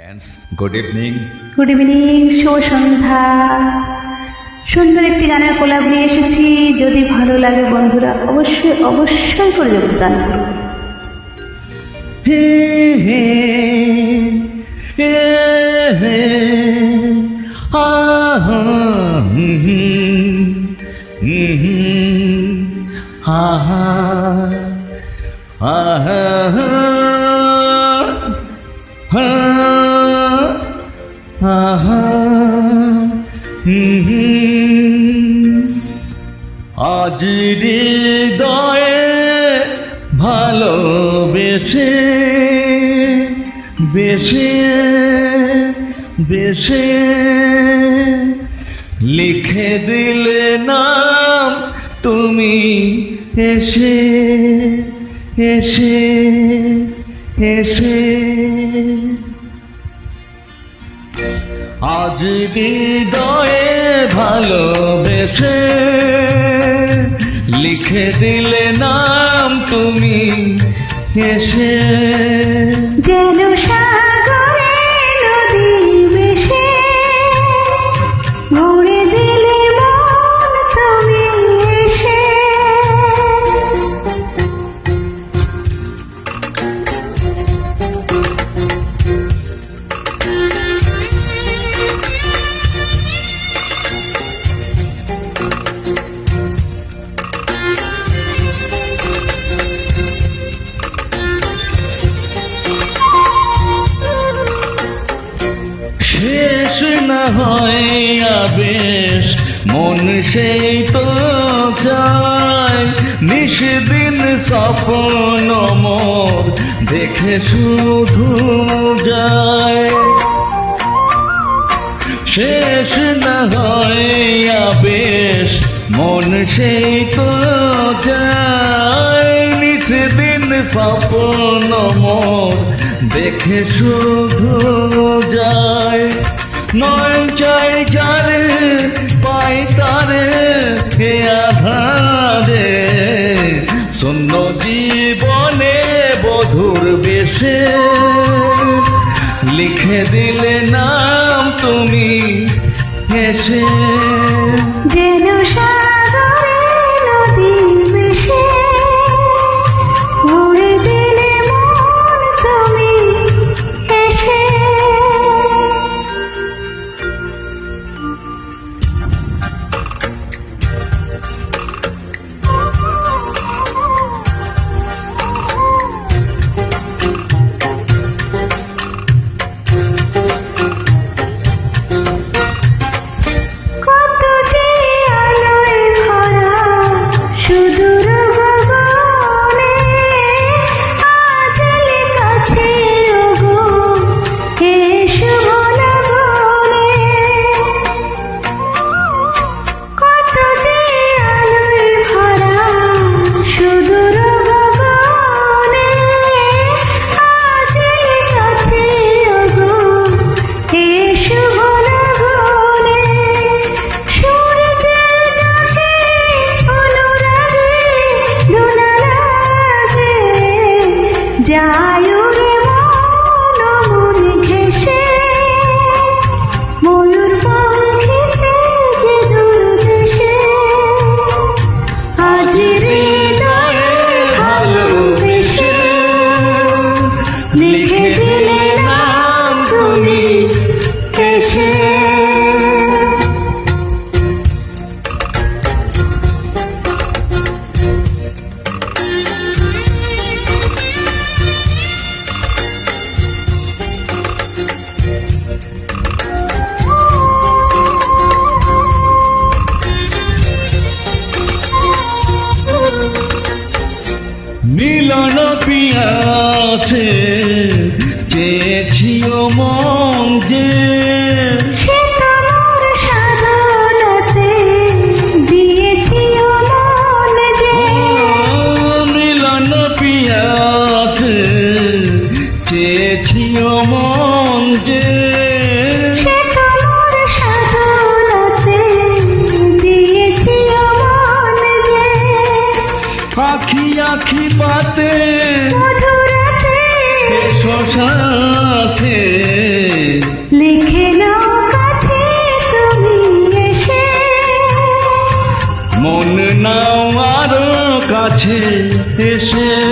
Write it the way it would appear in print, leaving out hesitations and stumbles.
Friends, good evening. Good evening, শুভ সন্ধ্যা। সুন্দর একটি গানের কোলাব নিয়ে এসেছি। যদি ভালো লাগে বন্ধুরা অবশ্যই অবশ্যই করে যোগদান করুন। আজ হৃদয়ে ভালোবেসে বেশে বেশে লিখে দিলে নাম তুমি এসে এসে এসে। আজ হৃদয়ে ভালোবেসে লিখে দিলে নাম তুমি এসে। যেন সাগরে নদী মিশে ভরে দিলে মন তুমি এসে। শেষ না হয় আবেশ মন সেই তো চায়, নিশদিন স্বপ্ন মোর দেখে শুধু যায়। শেষ না হয় আবেশ মন সেই তো যায়, নিশদিন স্বপ্ন মোর দেখে শুধু যায়। নয় চাই যারে পাই তারে এ আধারে শূন্য জীবনে বধুর বেশে লিখে দিলে নাম তুমি এসে। যেন সাগরে নদী মিশে ভরে দিলে মন তুমি এসে। কত যে আলোয় ভরা সুদূর গগনে, আজ কাছে ওগো হে শুভ লগনে। কত যে আলোয় ভরা সুদূর গগনে, আজ কাছে ওগো হে শুভ লগনে। সূর্যের ডাকে অনুরাগে দোলা লাগে, যায় রে মন মন ঘেঁষে ময়ূর পাখিতে যে দূর দেশে। আজ হৃদয়ে ভালোবেসে লিখে দিলে নাম তুমি এসে। মিলন পিয়াসে চেয়েছিও মন যে, সে তোমার সাধনাতে দিয়েছি মন যে। মিলন পিয়াসে চেয়েছিও মন যে, সে তোমার সাধনাতে দিয়েছি মন যে। আখি আখি পাতে মধুরাতে এসো সাথে সে